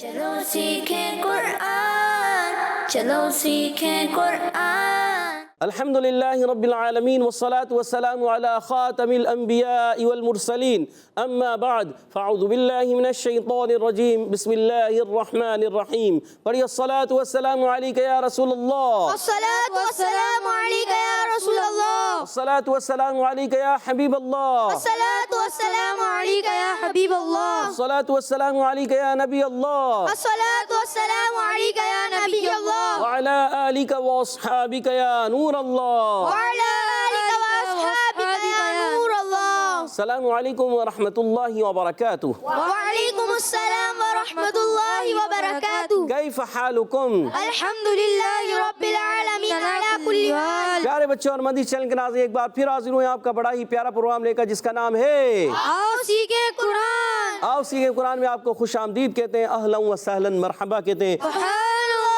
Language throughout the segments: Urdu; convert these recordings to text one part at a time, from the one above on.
چلو سیکھیں قرآن، چلو سیکھیں قرآن۔ الحمد لله رب العالمين والصلاة والسلام على خاتم الأنبياء والمرسلين أما بعد فأعوذ بالله من الشيطان الرجيم بسم الله الرحمن الرحيم پڑھیے الصلاة والسلام عليك يا رسول الله، الصلاة والسلام عليك يا رسول الله، الصلاة والسلام عليك يا حبيب الله، الصلاة والسلام عليك يا حبيب الله، الصلاة والسلام عليك يا نبي الله، الصلاة والسلام عليك يا نبي الله، وعلى آلك وأصحابك يا نور الله، وعلى آلك وأصحابك يا نور الله۔ السلام عليكم ورحمة الله وبركاته۔ وعليكم السلام ورحمة الله وبركاته۔ كيف حالكم؟ الحمد لله رب العالمين على كل حال۔ پیارے بچوں اور مدنی چینل کے ناظرین، ایک بار پھر حاضر ہوئے آپ کا بڑا ہی پیارا پروگرام لے کر جس کا نام ہے آؤ سیکھیں قرآن۔ آؤ سیکھیں قرآن میں آپ کو خوش آمدید کہتے ہیں، اہلا و سہلا مرحبا کہتے ہیں۔ سبحان اللہ۔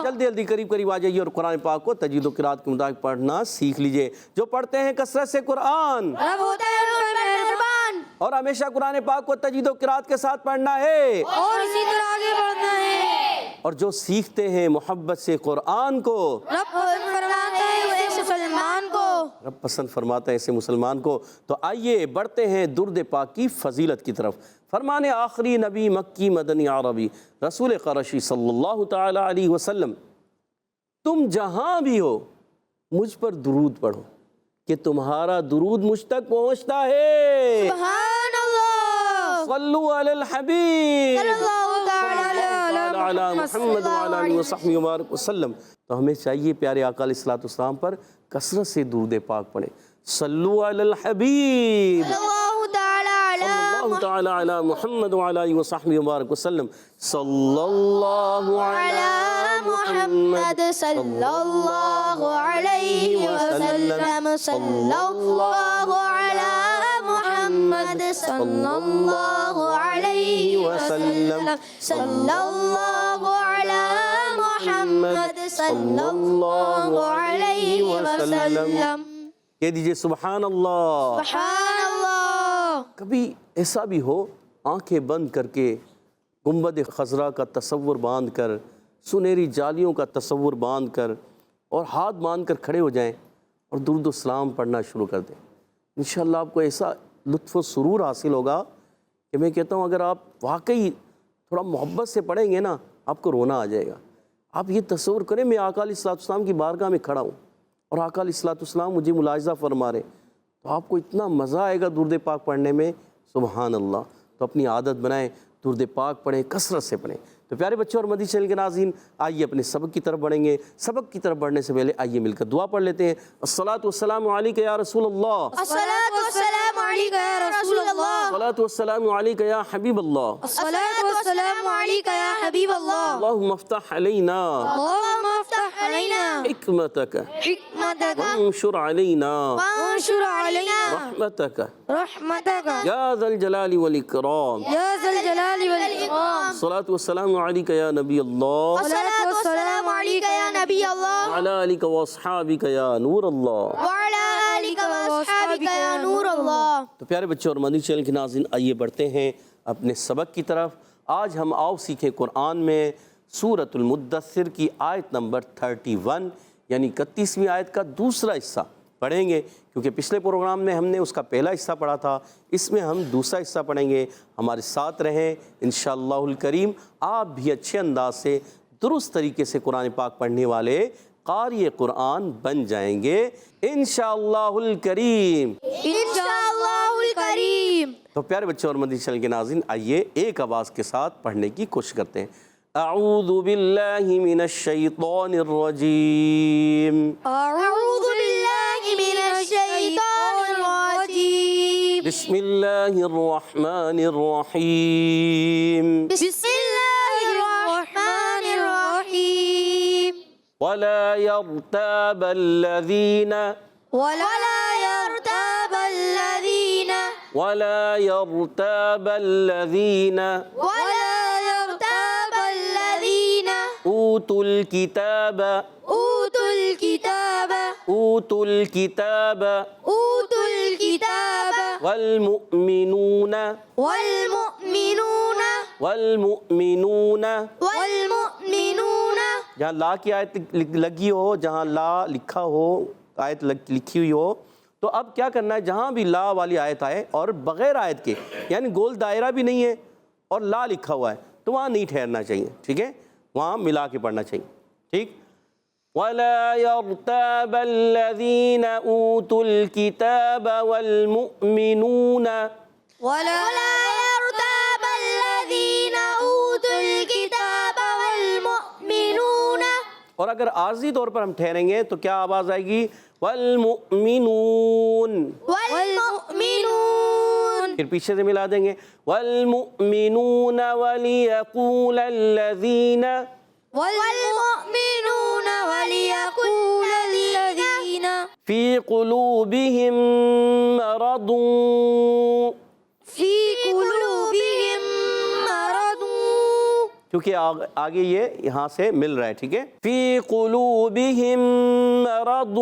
جلدی جلدی قریب آ جائیے اور قرآن پاک کو تجوید و قرات کے مطابق پڑھنا سیکھ لیجئے۔ جو پڑھتے ہیں کثرت سے قرآن رب ہوتا ہے ان پر مہربان، اور ہمیشہ قرآن پاک کو تجوید و قرات کے ساتھ پڑھنا ہے، اور اسی طرح آگے بڑھنا ہے۔ اور جو سیکھتے ہیں محبت سے قرآن کو رب پسند فرماتا ہے اسے مسلمان کو۔ رب پسند فرماتا ہے اسے مسلمان کو۔ تو آئیے بڑھتے ہیں درود پاک کی فضیلت کی طرف۔ فرمان آخری نبی مکی مدنی عربی رسول قرشی صلی اللہ تعالی علیہ وسلم، تم جہاں بھی ہو مجھ پر درود پڑھو کہ تمہارا درود مجھ تک پہنچتا ہے۔ سبحان اللہ۔ صلو علی الحبیب صلی اللہ تعالی علی محمد وعلی آلہ وصحبہ وبارک وسلم۔ تو ہمیں چاہیے پیارے آقا علیہ الصلوۃ والسلام پر کثرت سے درود پاک پڑھیں۔ صلو علی الحبیب صلی اللہ تعالی علی محمد وعلی آلہ وصحبہ وبارک وسلم۔ صلی اللہ علی محمد صلی اللہ علیہ وسلم، صلی اللہ علی محمد صلی اللہ علیہ وسلم، صلی اللہ علی محمد صلی اللہ علیہ وسلم۔ کہہ دیجئے سبحان اللہ۔ سبحان اللہ۔ کبھی ایسا بھی ہو آنکھیں بند کر کے گنبد خضرا کا تصور باندھ کر، سنہری جالیوں کا تصور باندھ کر اور ہاتھ باندھ کر کھڑے ہو جائیں اور درود و سلام پڑھنا شروع کر دیں۔ انشاءاللہ آپ کو ایسا لطف و سرور حاصل ہوگا کہ میں کہتا ہوں اگر آپ واقعی تھوڑا محبت سے پڑھیں گے نا آپ کو رونا آ جائے گا۔ آپ یہ تصور کریں میں آقا علیہ الصلوۃ والسلام کی بارگاہ میں کھڑا ہوں اور آقا علیہ الصلوۃ والسلام مجھے ملاحظہ فرما رہے، تو آپ کو اتنا مزہ آئے گا درود پاک پڑھنے میں، سبحان اللہ۔ تو اپنی عادت بنائیں، درود پاک پڑھیں، کثرت سے پڑھیں۔ تو پیارے بچوں اور مدنی چینل کے ناظرین، آئیے اپنے سبق کی طرف بڑھیں گے۔ سبق کی طرف بڑھنے سے پہلے آئیے مل کر دعا پڑھ لیتے ہیں۔ الصلاۃ والسلام علیک یا رسول اللہ، الصلاۃ والسلام علیک یا رسول اللہ، الصلاۃ والسلام علیک یا حبیب اللہ، الصلاۃ والسلام علیک یا حبیب اللہ۔ اللہم افتح علینا اللہم افتح علینا حکمتک حکمتک وانشر علینا وانشر علینا رحمتک رحمتک یا ذا الجلال والاکرام۔ یا ذا الجلال والاکرام۔ الصلاۃ والسلام علیک یا نبی اللہ، الصلاۃ والسلام علیک یا نبی اللہ، وعلی آلک واصحابک یا نور اللہ۔ وعلی آلک واصحابک یا نور اللہ۔ تو پیارے بچوں اور مدنی چینل کے ناظرین، آئیے بڑھتے ہیں اپنے سبق کی طرف۔ آج ہم آؤ سیکھیں قرآن میں سورۃ المدثر کی آیت نمبر 31 یعنی 31ویں آیت کا دوسرا حصہ پڑھیں گے، کیونکہ پچھلے پروگرام میں ہم نے اس کا پہلا حصہ پڑھا تھا، اس میں ہم دوسرا حصہ پڑھیں گے۔ ہمارے ساتھ رہیں انشاءاللہ الکریم، آپ بھی اچھے انداز سے درست طریقے سے قرآن پاک پڑھنے والے قاری قرآن بن جائیں گے انشاءاللہ الکریم۔ انشاءاللہ الکریم۔ تو پیارے بچوں اور مدنی چینل کے ناظرین، آئیے ایک آواز کے ساتھ پڑھنے کی کوشش کرتے ہیں۔ اعوذ باللہ من الشیطان الرجیم، اعوذ باللہ من الشیطان الرجیم، بسم اللہ الرحمن الرحیم، بسم اللہ الرحمن الرحیم۔ ولا يرتاب الذین ولا يرتاب الذین ولا يرتاب الذین ولا يرتاب الذین اوتوا الکتاب اوتوا الکتاب اوتوا الکتاب اوتوا الکتاب والمؤمنون والمؤمنون والمؤمنون، والمؤمنون، جہاں لا کی آیت لگی ہو، جہاں لا لکھا ہو، آیت لکھی ہوئی ہو، تو اب کیا کرنا ہے، جہاں بھی لا والی آیت آئے اور بغیر آیت کے، یعنی گول دائرہ بھی نہیں ہے اور لا لکھا ہوا ہے، تو وہاں نہیں ٹھہرنا چاہیے، ٹھیک ہے، وہاں ملا کے پڑھنا چاہیے، ٹھیک۔ وَلَا يَرْتَابَ الَّذِينَ أُوتُوا الْكِتَابَ وَالْمُؤْمِنُونَ، ولا يرتاب الذين أوتوا الكتاب والمؤمنون، اور اگر عارضی طور پر ہم ٹھہریں گے تو کیا آواز آئے گی، والمؤمنون، والمؤمنون، پھر پیچھے سے ملا دیں گے، والمؤمنون وَلِيَقُولَ الَّذِينَ، والمؤمنون وليقول الذين فِي قُلُوبِهِم مَّرَضٌ، في قلوبهم مرض، کیونکہ آگے یہ یہاں سے مل رہا ہے، ٹھیک ہے، فِي قُلُوبِهِم مَّرَضٌ،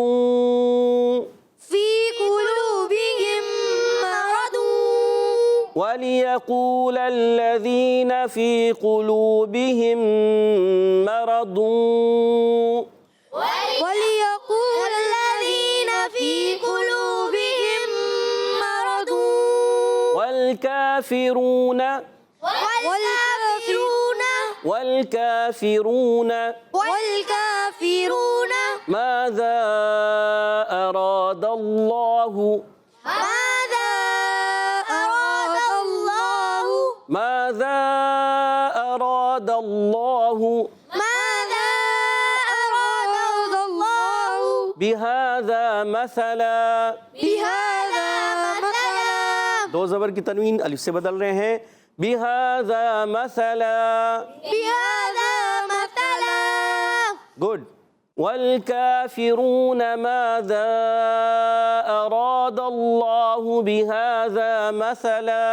في قلوبهم مرض، وَلِيَقُولَ الَّذِينَ فِي قُلُوبِهِم مَّرَضٌ، وليقول الذين في قلوبهم مرض، والكافرون والكافرون والكافرون والكافرون ماذا أراد الله، ماذا أراد الله، ماذا أراد الله ماذا أراد الله بهذا مثلا، بهذا مثلا، دو زبر کی تنوین الف سے بدل رہے ہیں، بهذا مثلا، بهذا مثلا، گڈ، والكافرون ماذا أراد الله بهذا مثلا،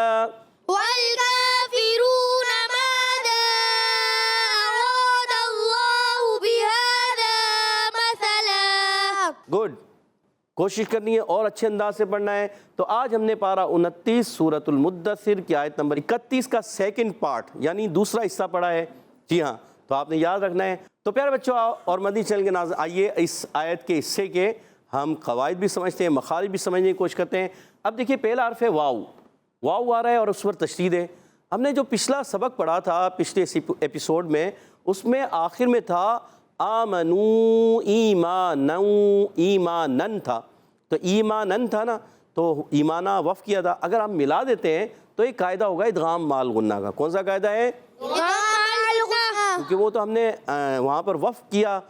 والكافرون ماذا أراد الله بهذا مثلا، گڈ، کوشش کرنی ہے اور اچھے انداز سے پڑھنا ہے۔ تو آج ہم نے پارہ 29 سورۃ المدثر کی آیت نمبر 31 کا سیکنڈ پارٹ یعنی دوسرا حصہ پڑھا ہے، جی ہاں، تو آپ نے یاد رکھنا ہے۔ تو پیارے بچوں اور مدنی چینل کے ناظرین، آئیے اس آیت کے حصے کے ہم قواعد بھی سمجھتے ہیں، مخارج بھی سمجھنے کی کوشش کرتے ہیں۔ اب دیکھیے پہلا حرف ہے واو، واو آ رہا ہے اور اس پر تشدید ہے۔ ہم نے جو پچھلا سبق پڑھا تھا پچھلے ایپیسوڈ میں، اس میں آخر میں تھا آمنو، ایمانن تھا، تو ایمانن تھا نا، تو ایمانہ وف کیا تھا۔ اگر ہم ملا دیتے ہیں تو ایک قاعدہ ہوگا ادغام مال غنہ کا۔ کون سا قاعدہ ہے؟ کیونکہ وہ تو ہم نے وہاں پر وف کیا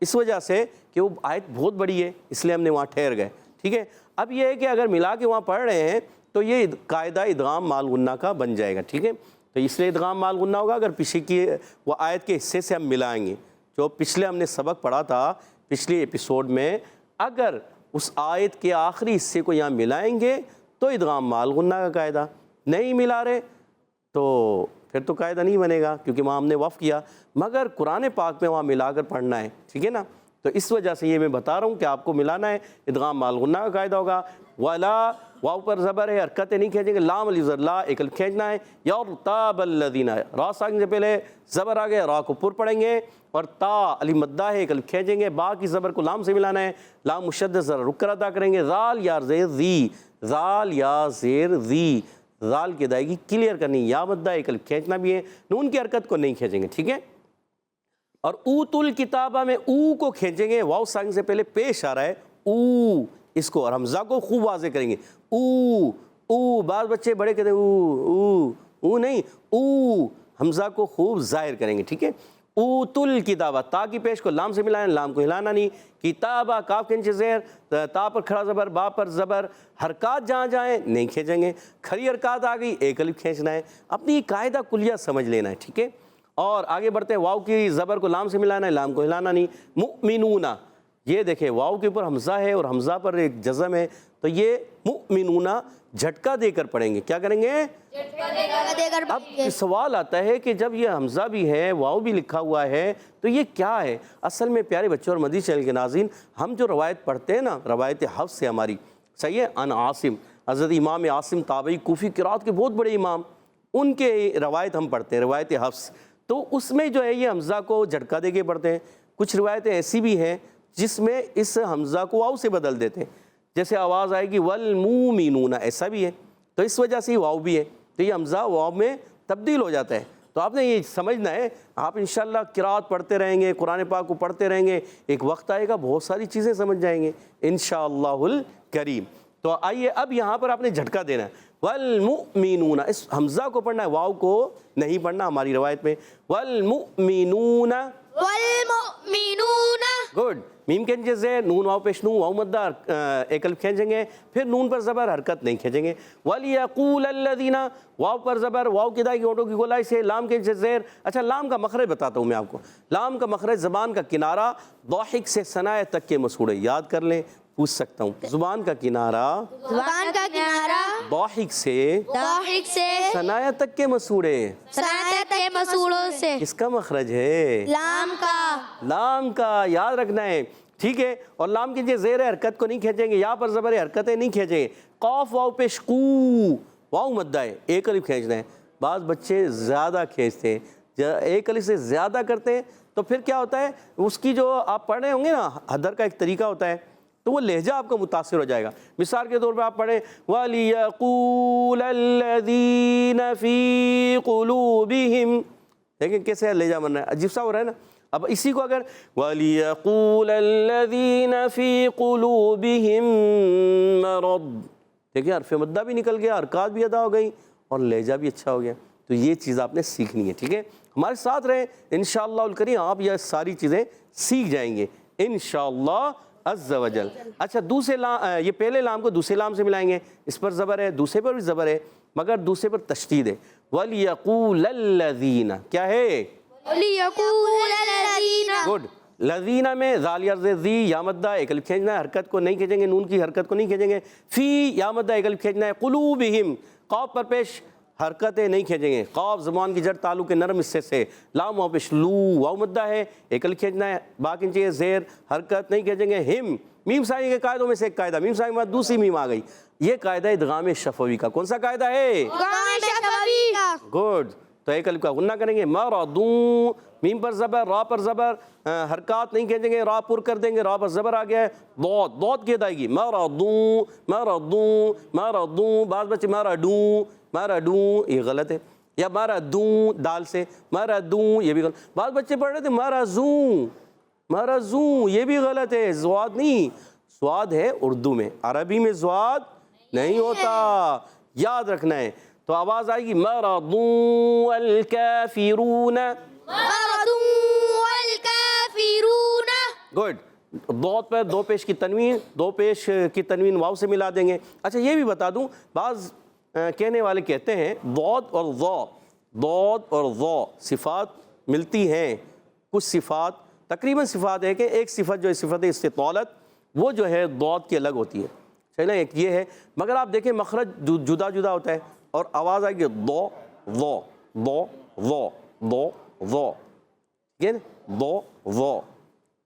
اس وجہ سے کہ وہ آیت بہت بڑی ہے، اس لیے ہم نے وہاں ٹھہر گئے، ٹھیک ہے۔ اب یہ ہے کہ اگر ملا کے وہاں پڑھ رہے ہیں تو یہ قاعدہ ادغام مال غنہ کا بن جائے گا، ٹھیک ہے۔ تو اس لیے ادغام مال غنہ ہوگا اگر پچھلے کی وہ آیت کے حصے سے ہم ملائیں گے، جو پچھلے ہم نے سبق پڑھا تھا پچھلی ایپیسوڈ میں، اگر اس آیت کے آخری حصے کو یہاں ملائیں گے تو ادغام مال غنہ کا قاعدہ، نہیں ملا رہے تو پھر تو قاعدہ نہیں بنے گا، کیونکہ وہاں ہم نے وف کیا، مگر قرآن پاک میں وہاں ملا کر پڑھنا ہے، ٹھیک ہے نا۔ تو اس وجہ سے یہ میں بتا رہا ہوں کہ آپ کو ملانا ہے، ادغام مال غنہ کا قاعدہ ہوگا۔ ولا، واو پر زبر ہے، حرکتیں نہیں کھینچیں گے، لام علی زر، لا ایک الف کھینچنا ہے۔ یرتاب الذین، را ساکن سے پہلے زبر آ گیا، را کو پر پڑھیں گے، اور تا علی مدہ ہے، ایک الف کھینچیں گے، با کی زبر کو لام سے ملانا ہے، لام مشدد ذرا رک کر ادا کریں گے۔ ذال یا زیر ذی، ذال یا زیر ذی، ذال کی ادائیگی کلیئر کرنی، یا مدہ ایک الف کھینچنا بھی ہے، نون کی حرکت کو نہیں کھینچیں گے، ٹھیک ہے۔ اور اوت الکتابہ میں او کو کھینچیں گے، واو ساکن سے پہلے پیش آ رہا ہے، او، اس کو، اور حمزہ کو خوب واضح کریں گے، او او، بعض بچے بڑے کہتے ہیں او نہیں، او، حمزہ کو خوب ظاہر کریں گے، ٹھیک ہے۔ اوت الکتابہ، تا کی پیش کو لام سے ملائیں، لام کو ہلانا نہیں، کتابہ، کاف کے نیچے زیر، تا پر کھڑا زبر، با پر زبر، حرکات جہاں جائیں نہیں کھینچیں گے، کھڑی حرکات آ گئی ایک الف کھینچنا ہے، اپنی قاعدہ کلیہ سمجھ لینا ہے، ٹھیک ہے۔ اور آگے بڑھتے ہیں، واو کی زبر کو لام سے ملانا ہے، لام کو ہلانا نہیں۔ مؤمنون، یہ دیکھیں واو کے اوپر حمزہ ہے اور حمزہ پر ایک جزم ہے، تو یہ مؤمنون جھٹکا دے کر پڑھیں گے، کیا کریں گے؟ اب سوال آتا ہے کہ جب یہ حمزہ بھی ہے، واو بھی لکھا ہوا ہے، تو یہ کیا ہے؟ اصل میں پیارے بچوں اور مدنی چینل کے ناظرین، ہم جو روایت پڑھتے ہیں نا، روایت حفص سے ہماری، صحیح ہے، ان عاصم، حضرت امام عاصم تابعی کوفی قرات کے بہت بڑے امام، ان کے روایت ہم پڑھتے ہیں، روایت حفص، تو اس میں جو ہے یہ حمزہ کو جھٹکا دے کے پڑھتے ہیں. کچھ روایتیں ایسی بھی ہیں جس میں اس حمزہ کو واو سے بدل دیتے ہیں، جیسے آواز آئے گی والمومنون، ایسا بھی ہے، تو اس وجہ سے ہی واو بھی ہے، تو یہ حمزہ واو میں تبدیل ہو جاتا ہے. تو آپ نے یہ سمجھنا ہے، آپ انشاءاللہ قرات پڑھتے رہیں گے، قرآن پاک کو پڑھتے رہیں گے، ایک وقت آئے گا بہت ساری چیزیں سمجھ جائیں گے انشاءاللہ الکریم. تو آئیے اب یہاں پر آپ نے جھٹکا دینا ہے، والمؤمنون، اس حمزہ کو پڑھنا ہے، واو کو نہیں پڑھنا ہماری روایت میں. والمؤمنون، والمؤمنون، گڈ. میم کے نیچے زیر، نون واو پیش نو، واو مدہ ایک الف کھینچیں گے، پھر نون پر زبر، حرکت نہیں کھینچیں گے. وَلْيَقُولَ الَّذِينَ، واو پر زبر، واو کی دائی کی اونٹوں کی گولائی سے، لام کے نیچے زیر. اچھا لام کا مخرج بتاتا ہوں میں آپ کو. لام کا مخرج زبان کا کنارہ ضاحک سے ثنائے تک کے مسوڑے، یاد کر لیں، پوچھ سکتا ہوں. زبان کا کنارہ زبان کا کنارہ ضاحک سے ضاحک سے ثنائے تک کے مسوڑے، ثنائے کے مسوڑوں سے، کس کا مخرج ہے؟ لام کا. لام کا، یاد رکھنا ہے، ٹھیک ہے. اور لام کی جو زیر ہے حرکت کو نہیں کھینچیں گے، یا پر زبر ہے حرکتیں نہیں کھینچیں گے. قاف واو پیش قو، واو مدہ ہے، ایک الف کھینچنا ہے. بعض بچے زیادہ کھینچتے ہیں، ایک الف سے زیادہ کرتے ہیں، تو پھر کیا ہوتا ہے، اس کی جو آپ پڑھ رہے ہوں گے نا، حدر کا ایک طریقہ ہوتا ہے، تو وہ لہجہ آپ کا متاثر ہو جائے گا. مثال کے طور پہ آپ پڑھیں وَلِيَقُولَ الَّذِينَ فِي قُلُوبِهِمْ، دیکھیں کیسے لہجہ بن رہا ہے، عجیب سا ہو رہا ہے نا. اب اسی کو اگر وَلِيَقُولَ الَّذِينَ فِي قُلُوبِهِمْ مَرَضٌ، دیکھیں حرف مدہ بھی نکل گیا، حرکات بھی ادا ہو گئی، اور لہجہ بھی اچھا ہو گیا. تو یہ چیز آپ نے سیکھنی ہے، ٹھیک ہے. ہمارے ساتھ رہیں انشاءاللہ الکریم، آپ یہ ساری چیزیں سیکھ جائیں گے انشاءاللہ عز و جل. اچھا دوسرے لام، یہ پہلے لام کو دوسرے لام سے ملائیں گے، اس پر زبر ہے، دوسرے پر بھی زبر ہے، مگر دوسرے پر تشدید ہے. وَلْيَقُولَ الَّذِينَ، کیا ہے؟ لِيَقُولَ الَّذِينَ، گڈ. لذینہ میں ذال یا زی، یا مدہ ایک الف کھینچنا ہے، حرکت کو نہیں کھینچیں گے، نون کی حرکت کو نہیں کھینچیں گے. فی، یا مدہ ایک الف کھینچنا ہے. قلوبہم، قاف پر پیش حرکتیں نہیں کھینچیں گے، قاف زبان کی جڑ تعلق کے نرم حصے سے. لام واو پیش لو، واو مدہ ہے، ایک الف کھینچنا ہے، باقی چاہیے زیر، حرکت نہیں کھینچیں گے. ہم، میم سائن کے قاعدوں میں سے ایک قاعدہ، میم سائن کے بعد دوسری میم آ گئی، یہ قاعدہ ادغام شفوی کا. کون سا قاعدہ ہے؟ ادغام شفوی کا. گڈ. تو ایک الف کا غنہ کریں گے، مرضون، میم پر زبر، را پر زبر، حرکات نہیں کھینچیں گے، را پر کر دیں گے، را پر زبر آ گیا ہے. ضاد، ضاد کی ادائیگی، مرضون مرضون مرضون. بعض بچے مرضون مرضون، یہ غلط ہے. یا مرضون دال سے، مرضون، یہ بھی غلط. بعض بچے پڑھ رہے تھے مرضون مرضون، یہ بھی غلط ہے. زواد نہیں، سواد ہے اردو میں، عربی میں زواد نہیں ہوتا، یاد رکھنا ہے. تو آواز آئے گی مرضون الکافرون، مرضون والکافرون. گڈ. ضاد پر دو پیش کی تنوین، دو پیش کی تنوین واو سے ملا دیں گے. اچھا یہ بھی بتا دوں، بعض کہنے والے کہتے ہیں ضاد اور ضا، ضاد اور ضا صفات ملتی ہیں. کچھ صفات، تقریباً صفات ہے کہ ایک صفت جو ہے صفت استطالت، وہ جو ہے ضاد کی الگ ہوتی ہے. چلیں ایک یہ ہے، مگر آپ دیکھیں مخرج جدا جدا ہوتا ہے، اور آواز آئے گی ضا ضا ضا ضا ضا ضا، ٹھیک ہے نا، ضا ضا.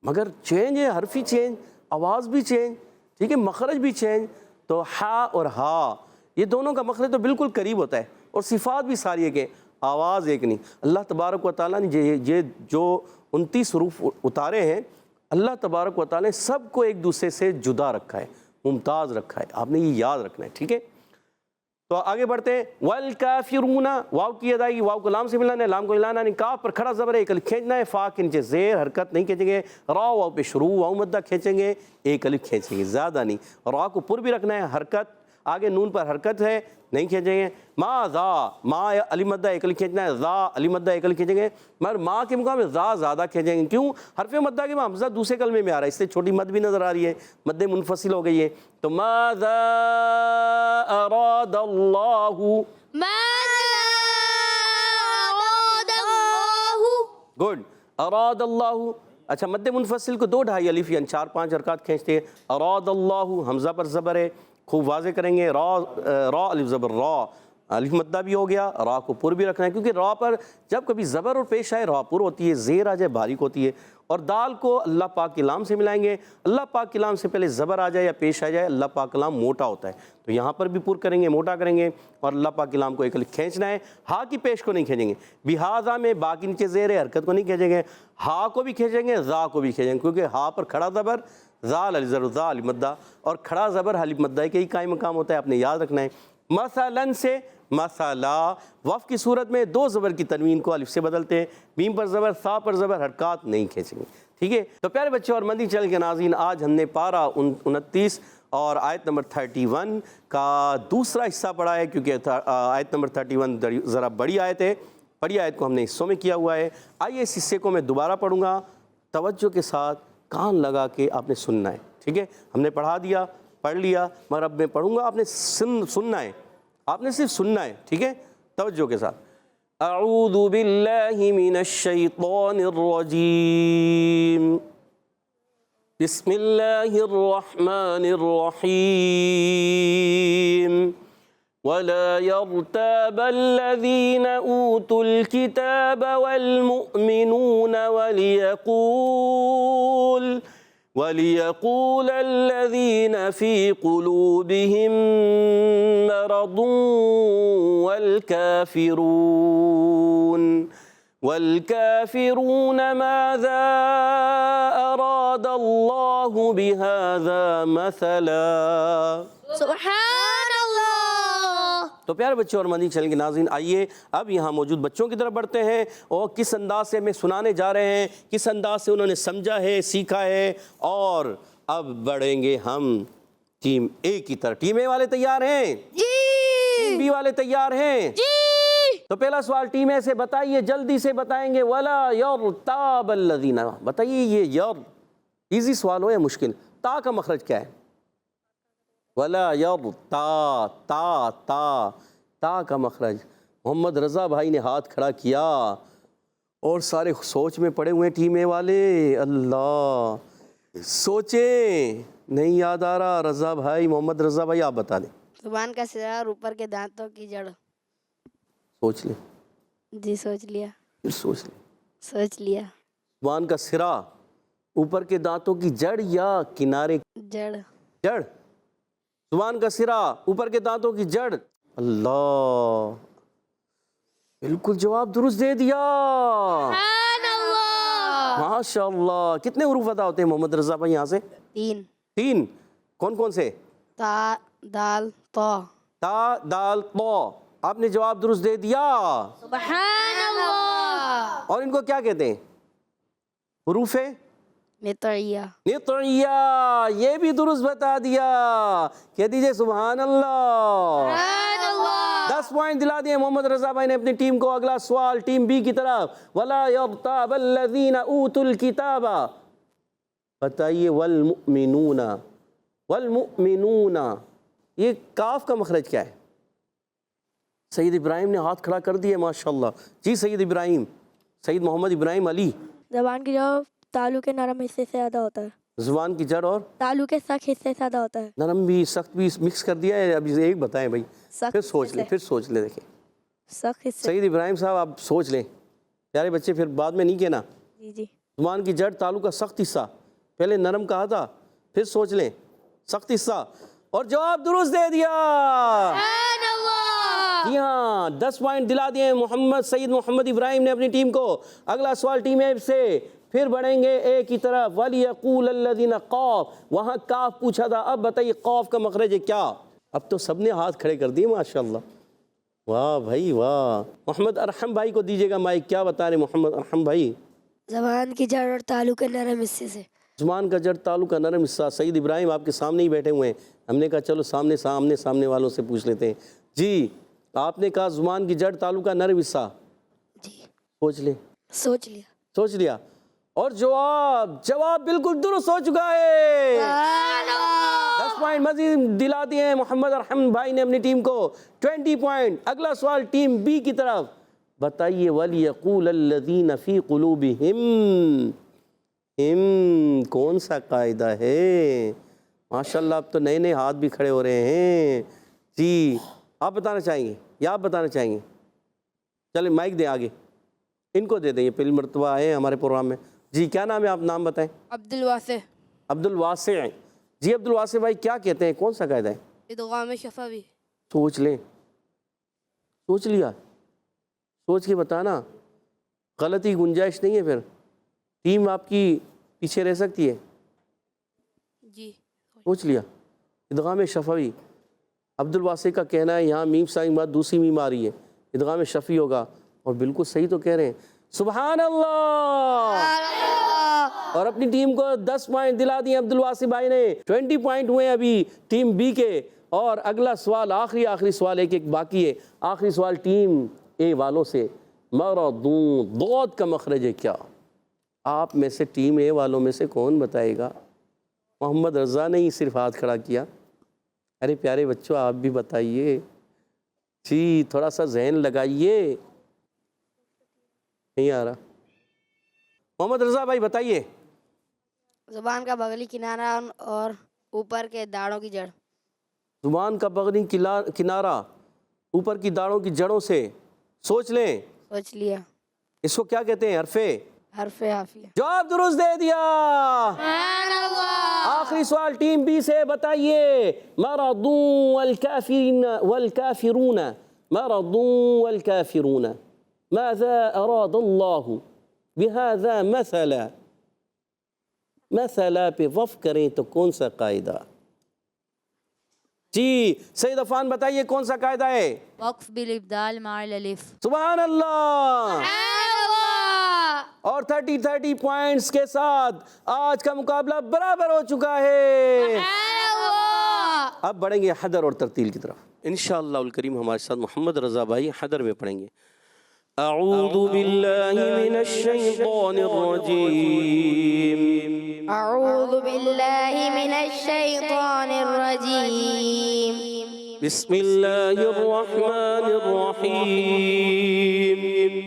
مگر چینج ہے، حرفی چینج، آواز بھی چینج، ٹھیک ہے، مخرج بھی چینج. تو ہا اور ہا، یہ دونوں کا مخرج تو بالکل قریب ہوتا ہے، اور صفات بھی ساری ایک ہیں، آواز ایک نہیں. اللہ تبارک و تعالیٰ نے یہ جو 29 حروف اتارے ہیں، اللہ تبارک و تعالیٰ نے سب کو ایک دوسرے سے جدا رکھا ہے، ممتاز رکھا ہے. آپ نے یہ یاد رکھنا ہے، ٹھیک ہے. تو آگے بڑھتے ہیں. والکافرون، واو کی ادائیگی، واو کو لام سے ملانا ہے، لام کو ہلانا نہیں. کاف پر کھڑا زبر ہے، ایک الف کھینچنا ہے، فا کے نیچے زیر، حرکت نہیں کھینچیں گے. را واو پہ شروع، واو مدہ کھینچیں گے، ایک الف کھینچیں گے، زیادہ نہیں. را کو پر بھی رکھنا ہے، حرکت آگے نون پر حرکت ہے، نہیں کھینچیں گے. ما ذا، ما علی مدہ ایک الف کھینچنا ہے، ذا علی مدہ ایک الف کھینچیں گے. مگر ما کے مقام میں ذا زیادہ کھینچیں گے. کیوں؟ حرف مدہ کے بعد حمزہ دوسرے کلمے میں آ رہا ہے، اس سے چھوٹی مد بھی نظر آ رہی ہے، مد منفصل ہو گئی ہے. تو ماذا اراد اللہ، ماذا اراد اللہ، گڈ. اراد اللہ. اچھا مد منفصل کو دو ڈھائی الف یعنی 4-5 حرکات کھینچتے ہیں. اراد اللہ، حمزہ پر زبر ہے، خوب واضح کریں گے. را الف زبر را، الف مدہ بھی ہو گیا، را کو پر بھی رکھنا ہے، کیونکہ را پر جب کبھی زبر اور پیش آئے را پر ہوتی ہے، زیر آ جائے باریک ہوتی ہے۔ اور دال کو اللہ پاک کے لام سے ملائیں گے، اللہ پاک کے لام سے پہلے زبر آ جائے یا پیش آ جائے، اللہ پاک کا لام موٹا ہوتا ہے، تو یہاں پر بھی پر کریں گے، موٹا کریں گے، اور اللہ پاک کے لام کو ایک کھینچنا ہے، ہا کی پیش کو نہیں کھینچیں گے، بہذا میں با کے نیچے زیر حرکت کو نہیں کھینچیں گے، ہا کو بھی کھینچیں گے، ذا کو بھی کھینچیں گے، کیونکہ ہا پر کھڑا زبر، ذال علی زر ذا علی مدہ، اور کھڑا زبر حلیف مدہ کے ہی قائم مقام ہوتا ہے، آپ نے یاد رکھنا ہے۔ مثلاً سے مثلا، وف کی صورت میں دو زبر کی تنوین کو الف سے بدلتے ہیں، میم پر زبر، سا پر زبر، حرکات نہیں کھینچیں گے، ٹھیک ہے؟ تو پیارے بچے اور مدنی چینل کے ناظرین، آج ہم نے پارہ 29 اور آیت نمبر 31 کا دوسرا حصہ پڑھا ہے، کیونکہ آیت نمبر 31 ذرا بڑی آیت ہے، بڑی آیت کو ہم نے حصوں میں کیا ہوا ہے۔ آئیے اس حصے کو میں دوبارہ پڑھوں گا، توجہ کے ساتھ کان لگا کے آپ نے سننا ہے، ٹھیک ہے؟ ہم نے پڑھا دیا، پڑھ لیا، مگر اب میں پڑھوں گا، آپ نے سننا ہے، آپ نے صرف سننا ہے، ٹھیک ہے؟ توجہ کے ساتھ۔ اعوذ باللہ من الشیطان الرجیم، بسم اللہ الرحمن الرحیم، ولا يرتاب الذين أوتوا الكتاب والمؤمنون وليقول الذين في قلوبهم مرض والكافرون ماذا أراد الله بهذا مثلا۔ سبحان اللہ۔ تو پیارے بچوں اور مدنی چینل کے ناظرین، آئیے اب یہاں موجود بچوں کی طرف بڑھتے ہیں، اور کس انداز سے ہمیں سنانے جا رہے ہیں، کس انداز سے انہوں نے سمجھا ہے، سیکھا ہے، اور اب بڑھیں گے ہم ٹیم اے کی طرف۔ ٹیم اے والے تیار ہیں؟ جی۔ ٹیم بی والے تیار ہیں؟ جی۔ تو پہلا سوال ٹیم اے سے بتائیے، جلدی سے بتائیں گے، وَلَا يَرْتَابَ الَّذِينَ، بتائیے یہ یر ایزی سوال ہو یا مشکل، تا کا مخرج کیا ہے؟ وَلَا يَرْتَا، تا کا مخرج۔ محمد رضا بھائی نے ہاتھ کھڑا کیا، اور سارے سوچ میں پڑے ہوئے ٹیم اے والے، اللہ سوچیں، نہیں یاد آ رہا، رضا بھائی، محمد رضا بھائی آپ بتا دیں۔ زبان کا سرا اور اوپر کے دانتوں کی جڑ۔ سوچ لیں، جی سوچ لیا۔ پھر سوچ لیں۔ سوچ لیا۔ زبان کا سرا، اوپر کے دانتوں کی جڑ یا کنارے؟ جڑ۔ جڑ۔ زبان کا سرا، اوپر کے دانتوں کی جڑ، اللہ بالکل جواب درست دے دیا، سبحان اللہ۔ ماشاء اللہ۔ کتنے حروف ادا ہوتے ہیں محمد رضا بھائی یہاں سے؟ 3۔ 3۔ کون کون سے؟ تا، دال، طا۔ تا، دال، طا۔ آپ نے جواب درست دے دیا، سبحان اللہ۔ اور ان کو کیا کہتے ہیں؟ حروف نطعیہ۔ نطعیہ، یہ بھی درست بتا دیا، کہہ دیجئے سبحان اللہ۔ سبحان اللہ۔ 10 پوائنٹ دلا دیے محمد رضا بھائی نے اپنی ٹیم کو۔ اگلا سوال ٹیم بی کی طرف، وَلَا يَرْتَابَ الَّذِينَ أُوتُوا الْكِتَابَ، بتائیے والمؤمنون، یہ کاف کا مخرج کیا ہے؟ سید ابراہیم نے ہاتھ کھڑا کر دیا، ماشاءاللہ۔ جی سید ابراہیم، سید محمد ابراہیم علی۔ زبان کی جو تالو کے نرم حصے سے زیادہ ہوتا ہے، زبان کی جڑ اور تالو کے سخت حصے سے زیادہ ہوتا ہے۔ نرم بھی سخت بھی مکس کر دیا ہے، ابھی ایک بتائیں بھائی، سخت پھر سوچ حصے لیں، سے۔ پھر سوچ لیں، دیکھیں سخت حصے۔ سید ابراہیم صاحب آپ سوچ لیں، پیارے بچے پھر بعد میں نہیں کہنا۔ جی جی۔ زبان کی جڑ، تالو کا سخت حصہ، پہلے نرم کہا تھا، پھر سوچ لیں سخت حصہ، اور جواب درست دے دیا، سبحان اللہ۔ جی ہاں، 10 پوائنٹ دلا دیے سید محمد ابراہیم نے اپنی ٹیم کو۔ اگلا سوال ٹیم اے سے، پھر بڑھیں گے اے کی طرف، وَلْيَقُولَ الَّذِينَ قَاف، وہاں کاف پوچھا تھا، اب بتائیے قاف کا مخرج ہے کیا؟ اب تو سب نے ہاتھ کھڑے کر دیے، ماشاءاللہ، واہ بھائی واہ۔ محمد ارحم بھائی کو دیجیے گا مائک، کیا بتا رہے محمد ارحم بھائی؟ زبان کی جڑ اور تالو کے نرم حصے سے۔ زبان کا جڑ، تالو کا نرم حصہ۔ سید ابراہیم آپ کے سامنے ہی بیٹھے ہوئے ہیں، ہم نے کہا چلو سامنے والوں سے پوچھ لیتے ہیں۔ جی آپ نے کہا زبان کی جڑ، تالو کا نرم حصہ، جی سوچ لیں۔ سوچ لیا۔ سوچ لیا، اور جواب بالکل درست ہو چکا ہے۔ 10 پوائنٹ مزید دلا دیے ہیں محمد ارحم بھائی نے اپنی ٹیم کو، 20 پوائنٹ۔ اگلا سوال ٹیم بی کی طرف، بتائیے وَلْيَقُولَ الَّذِينَ فِي قُلُوبِهِمْ، کون سا قاعدہ ہے؟ ماشاءاللہ اب تو نئے ہاتھ بھی کھڑے ہو رہے ہیں۔ جی آپ بتانا چاہیں گے؟ یا آپ بتانا چاہیں گے؟ چلیں مائک دیں آگے، ان کو دے دیں، یہ پہلی مرتبہ آئے ہیں ہمارے پروگرام میں. جی کیا نام ہے؟ آپ نام بتائیں. عبد الواسع. عبد الواسع. جی عبد الواسع بھائی کیا کہتے ہیں، کون سا قاعدہ ہے؟ ادغام شفوی. سوچ لیں. سوچ لیا؟ سوچ کے بتانا، غلطی گنجائش نہیں ہے، پھر ٹیم آپ کی پیچھے رہ سکتی ہے. جی سوچ لیا. ادغام شفوی. عبد الواسع کا کہنا ہے یہاں میم سائن بعد دوسری میم آ رہی ہے، ادغام شفوی ہوگا، اور بالکل صحیح تو کہہ رہے ہیں. سبحان اللہ. اور اپنی ٹیم کو 10 پوائنٹ دلا دیے عبد الواسع بھائی نے. 20 پوائنٹ ہوئے ابھی ٹیم بی کے. اور اگلا سوال، آخری سوال ایک باقی ہے. آخری سوال ٹیم اے والوں سے. مرضون ضاد کا مخرج ہے کیا؟ آپ میں سے ٹیم اے والوں میں سے کون بتائے گا؟ محمد رضا نے ہی صرف ہاتھ کھڑا کیا. ارے پیارے بچوں آپ بھی بتائیے جی، تھوڑا سا ذہن لگائیے. نہیں آ رہا. محمد رضا بھائی بتائیے. زبان کا بغلی کنارہ اور اوپر کے داڑھوں کی جڑ. زبان کا بغلی کنارہ اوپر کی داڑھوں کی جڑوں سے. سوچ لیں. سوچ لیا. اس کو کیا کہتے ہیں؟ حرف حافیہ. جواب درست دے دیا. سبحان اللہ. آخری سوال ٹیم بی سے بتائیے. مرضون والکافرون مرضون والکافرون ماذا اراد اللہ بهذا مثلا پہ وقف کریں تو کون سا قاعدہ؟ جی سید عفان بتائیے کون سا قاعدہ ہے؟ وقف بالابدال مع الالف. سبحان اللہ. اور 30 پوائنٹس کے ساتھ آج کا مقابلہ برابر ہو چکا ہے. اب بڑھیں گے حدر اور ترتیل کی طرف انشاءاللہ الکریم. ہمارے ساتھ محمد رضا بھائی حدر میں پڑھیں گے. اعوذ باللہ من الشیطان الرجیم. اعوذ باللہ من الشیطان الرجیم. بسم اللہ الرحمن الرحیم.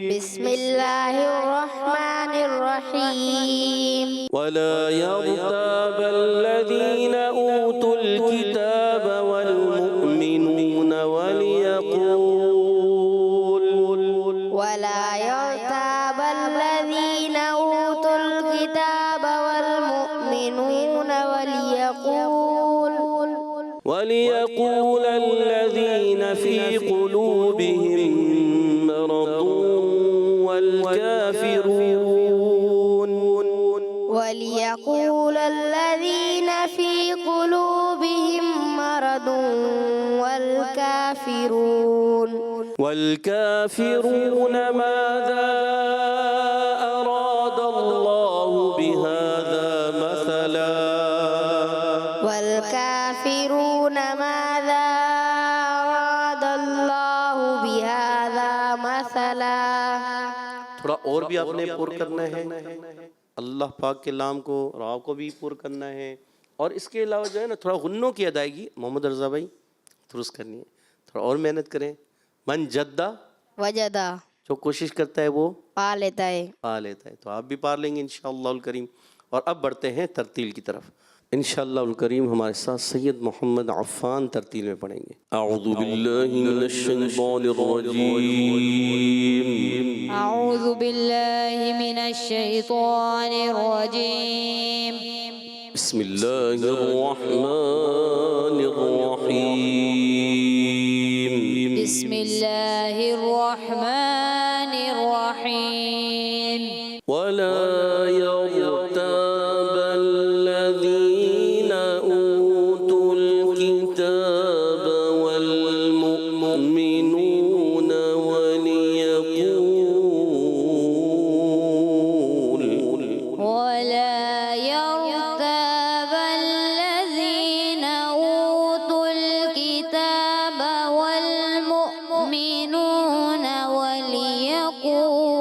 بسم اللہ الرحمن الرحیم. ولا يرتاب الذين أوتوا الكتاب والمؤمنون ولا يرتاب الذين أوتوا الكتاب والمؤمنون وليقول الذين في قلوبهم مرض وليقول الذين في قلوبهم مرض والكافرون ماذا أراد الله بهذا مثلا. والكافرون ماذا أراد الله بهذا مثلا. تھوڑا اور بھی آپ نے پر کرنا ہے، اللہ پاک کے لام کو را کو بھی پر کرنا ہے، اور اس کے علاوہ جو ہے نا تھوڑا غنوں کی ادائیگی محمد رضا بھائی درست کرنی ہے. تھوڑا اور محنت کریں. من جدہ وجدہ، جو کوشش کرتا ہے وہ پا لیتا ہے. تو آپ بھی پار لیں گے انشاءاللہ الکریم. اور اب بڑھتے ہیں ترتیل کی طرف انشاءاللہ الکریم. ہمارے ساتھ سید محمد عفان ترتیل میں پڑھیں گے. اعوذ باللہ من الشیطان الرجیم. اعوذ باللہ من الشیطان الرجیم. بسم اللہ الرحمن الرحیم. بسم اللہ الرحمن الرحیم. ولا يرتاب الذين أوتوا الكتاب والمؤمنون ولا يرتاب الذين أوتوا الكتاب والمؤمنون وليقول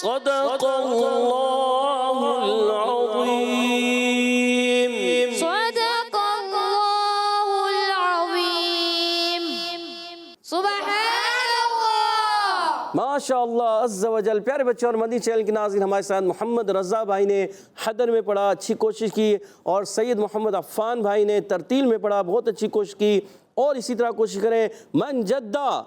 صدق اللہ العظیم. صدق اللہ العظیم. سبحان اللہ. ماشاء اللہ عز و جل. پیارے بچے اور مدنی چینل کے ناظرین، ہمارے ساتھ محمد رضا بھائی نے حدر میں پڑھا، اچھی کوشش کی، اور سید محمد عفان بھائی نے ترتیل میں پڑھا، بہت اچھی کوشش کی. اور اسی طرح کوشش کریں من جدہ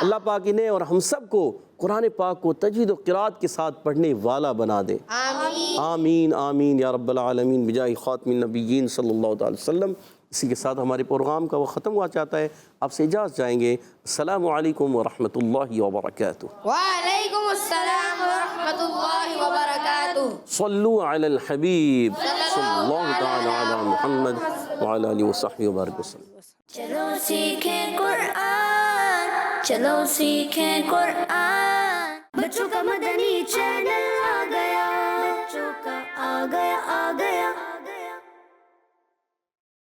اللہ پاک انہیں اور ہم سب کو قرآن پاک کو تجوید و قرات کے ساتھ پڑھنے والا بنا دے. آمین آمین یا رب العالمین بجاہ خاتم النبیین صلی اللہ علیہ وسلم. اسی کے ساتھ ہمارے پروگرام کا وہ ختم ہوا چاہتا ہے. آپ سے اجازت جائیں گے. السلام علیکم ورحمۃ اللہ وبرکاتہ. وعلیکم السلام ورحمۃ اللہ وبرکاتہ. صلو علی الحبیب صلی اللہ تعالی علی محمد وعلی آلہ وصحبہ وبارک وسلم. چلو سیکھیں قرآن، چلو سیکھیں قرآن. بچوں کا مدنی چینل آ گیا، بچوں کا آ گیا.